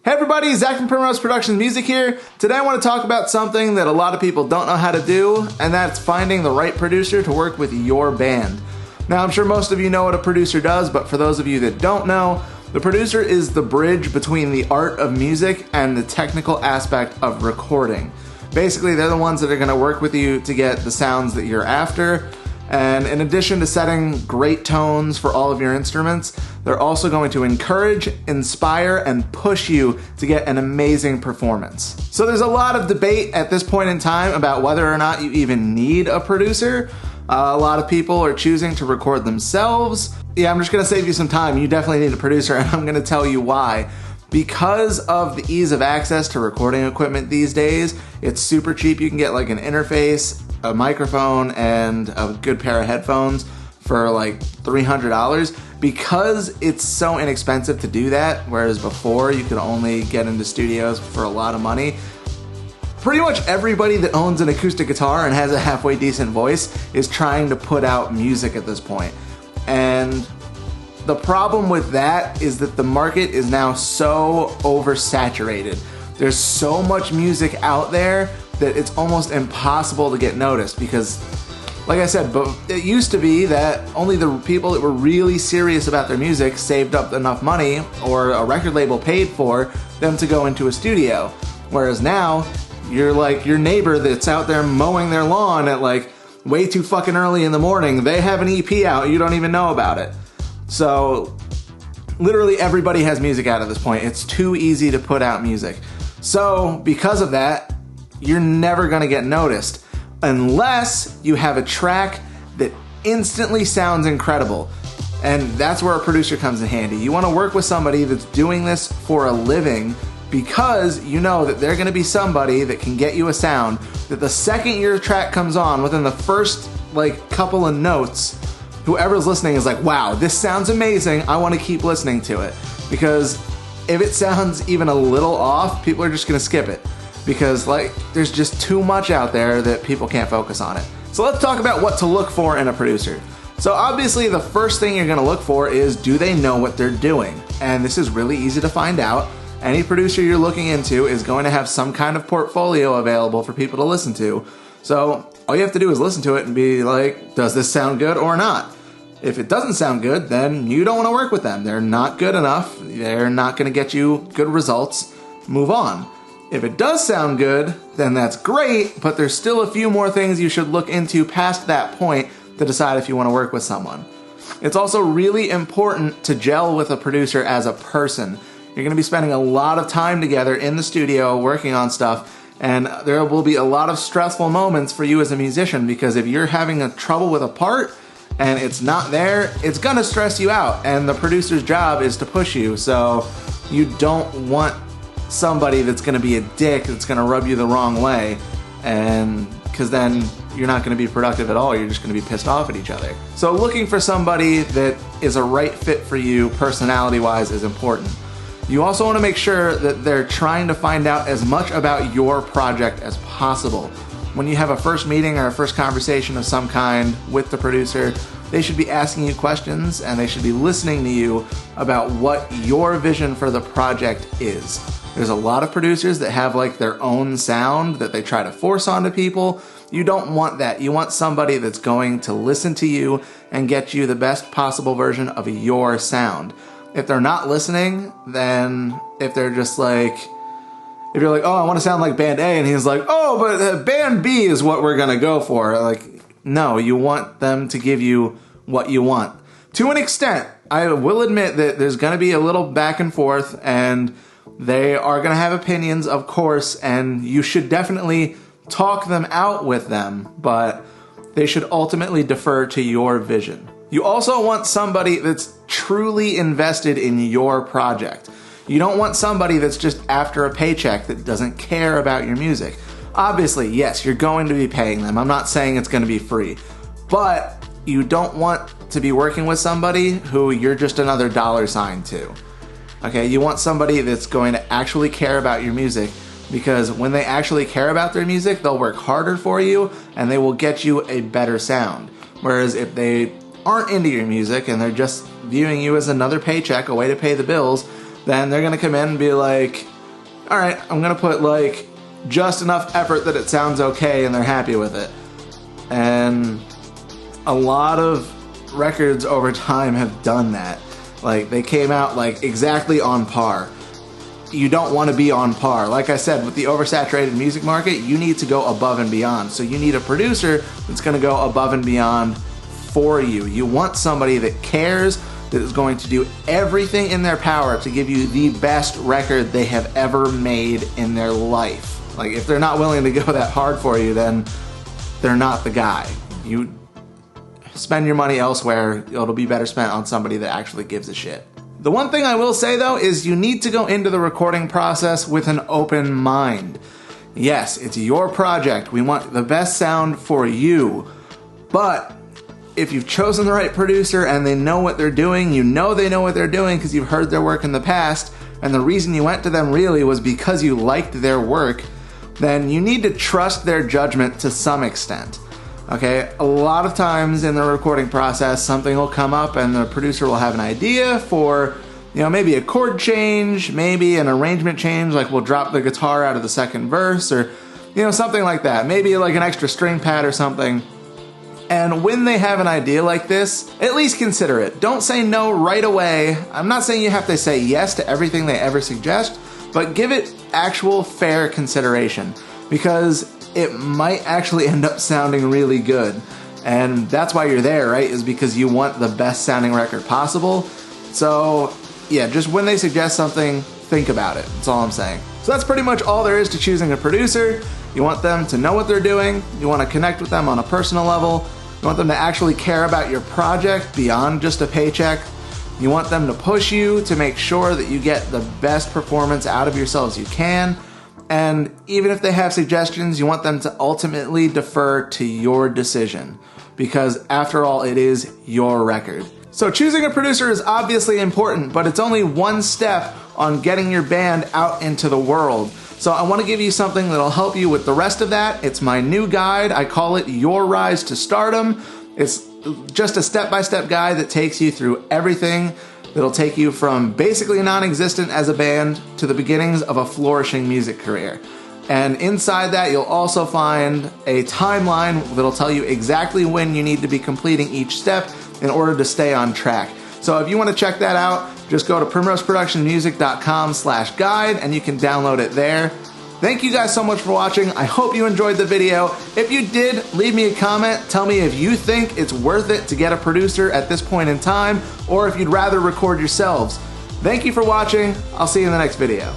Hey everybody, Zach from Primrose Productions Music here. Today I want to talk about something that a lot of people don't know how to do, and that's finding the right producer to work with your band. Now I'm sure most of you know what a producer does, but for those of you that don't know, the producer is the bridge between the art of music and the technical aspect of recording. Basically, they're the ones that are going to work with you to get the sounds that you're after. And in addition to setting great tones for all of your instruments, they're also going to encourage, inspire, and push you to get an amazing performance. So there's a lot of debate at this point in time about whether or not you even need a producer. A lot of people are choosing to record themselves. Yeah, I'm just gonna save you some time. You definitely need a producer, and I'm gonna tell you why. Because of the ease of access to recording equipment these days, it's super cheap. You can get like an interface, a microphone, and a good pair of headphones for like $300. Because it's so inexpensive to do that, whereas before you could only get into studios for a lot of money, pretty much everybody that owns an acoustic guitar and has a halfway decent voice is trying to put out music at this point. And the problem with that is that the market is now so oversaturated. There's so much music out there that it's almost impossible to get noticed because, like I said, but it used to be that only the people that were really serious about their music saved up enough money or a record label paid for them to go into a studio. Whereas now, you're like your neighbor that's out there mowing their lawn at like way too fucking early in the morning. They have an EP out, you don't even know about it. So literally everybody has music out at this point. It's too easy to put out music. So because of that, you're never gonna get noticed unless you have a track that instantly sounds incredible. And that's where a producer comes in handy. You wanna work with somebody that's doing this for a living because you know that they're gonna be somebody that can get you a sound that the second your track comes on, within the first like couple of notes, whoever's listening is like, wow, this sounds amazing, I want to keep listening to it. Because if it sounds even a little off, people are just going to skip it. Because like, there's just too much out there that people can't focus on it. So let's talk about what to look for in a producer. So obviously the first thing you're going to look for is, do they know what they're doing? And this is really easy to find out. Any producer you're looking into is going to have some kind of portfolio available for people to listen to. So all you have to do is listen to it and be like, does this sound good or not? If it doesn't sound good, then you don't want to work with them. They're not good enough. They're not going to get you good results. Move on. If it does sound good, then that's great, but there's still a few more things you should look into past that point to decide if you want to work with someone. It's also really important to gel with a producer as a person. You're going to be spending a lot of time together in the studio working on stuff, and there will be a lot of stressful moments for you as a musician, because if you're having a trouble with a part and it's not there, it's gonna stress you out, and the producer's job is to push you. So you don't want somebody that's gonna be a dick, that's gonna rub you the wrong way, and because then you're not gonna be productive at all, you're just gonna be pissed off at each other. So looking for somebody that is a right fit for you personality-wise is important. You also want to make sure that they're trying to find out as much about your project as possible. When you have a first meeting or a first conversation of some kind with the producer, they should be asking you questions and they should be listening to you about what your vision for the project is. There's a lot of producers that have like their own sound that they try to force onto people. You don't want that. You want somebody that's going to listen to you and get you the best possible version of your sound. If they're not listening, then if they're just like, if you're like, oh, I want to sound like band A, and he's like, oh, but band B is what we're going to go for. Like, no, you want them to give you what you want. To an extent, I will admit that there's going to be a little back and forth, and they are going to have opinions, of course, and you should definitely talk them out with them, but they should ultimately defer to your vision. You also want somebody that's truly invested in your project. You don't want somebody that's just after a paycheck that doesn't care about your music. Obviously, yes, you're going to be paying them. I'm not saying it's going to be free. But you don't want to be working with somebody who you're just another dollar sign to. Okay, you want somebody that's going to actually care about your music, because when they actually care about their music, they'll work harder for you and they will get you a better sound. Whereas if they aren't into your music and they're just viewing you as another paycheck, a way to pay the bills, then they're gonna come in and be like, all right, I'm gonna put like just enough effort that it sounds okay, and they're happy with it. And a lot of records over time have done that. Like, they came out like exactly on par. You don't want to be on par. Like I said, with the oversaturated music market, you need to go above and beyond. So you need a producer that's going to go above and beyond for you. You want somebody that cares, that is going to do everything in their power to give you the best record they have ever made in their life. Like, if they're not willing to go that hard for you, then they're not the guy. You spend your money elsewhere. It'll be better spent on somebody that actually gives a shit. The one thing I will say though is you need to go into the recording process with an open mind. Yes, it's your project. We want the best sound for you. But if you've chosen the right producer and they know what they're doing, you know they know what they're doing because you've heard their work in the past, and the reason you went to them really was because you liked their work, then you need to trust their judgment to some extent. Okay, a lot of times in the recording process, something will come up and the producer will have an idea for, maybe a chord change, maybe an arrangement change, like we'll drop the guitar out of the second verse, or, something like that. Maybe like an extra string pad or something. And when they have an idea like this, at least consider it. Don't say no right away. I'm not saying you have to say yes to everything they ever suggest, but give it actual fair consideration, because it might actually end up sounding really good. And that's why you're there, right? Is because you want the best sounding record possible. So yeah, just when they suggest something, think about it. That's all I'm saying. So that's pretty much all there is to choosing a producer. You want them to know what they're doing. You want to connect with them on a personal level. You want them to actually care about your project beyond just a paycheck. You want them to push you to make sure that you get the best performance out of yourselves you can. And even if they have suggestions, you want them to ultimately defer to your decision, because after all, it is your record. So choosing a producer is obviously important, but it's only one step on getting your band out into the world. So I want to give you something that'll help you with the rest of that. It's my new guide. I call it Your Rise to Stardom. It's just a step-by-step guide that takes you through everything. That'll take you from basically non-existent as a band to the beginnings of a flourishing music career. And inside that, you'll also find a timeline that'll tell you exactly when you need to be completing each step in order to stay on track. So if you want to check that out, just go to primroseproductionmusic.com/guide and you can download it there. Thank you guys so much for watching. I hope you enjoyed the video. If you did, leave me a comment. Tell me if you think it's worth it to get a producer at this point in time, or if you'd rather record yourselves. Thank you for watching. I'll see you in the next video.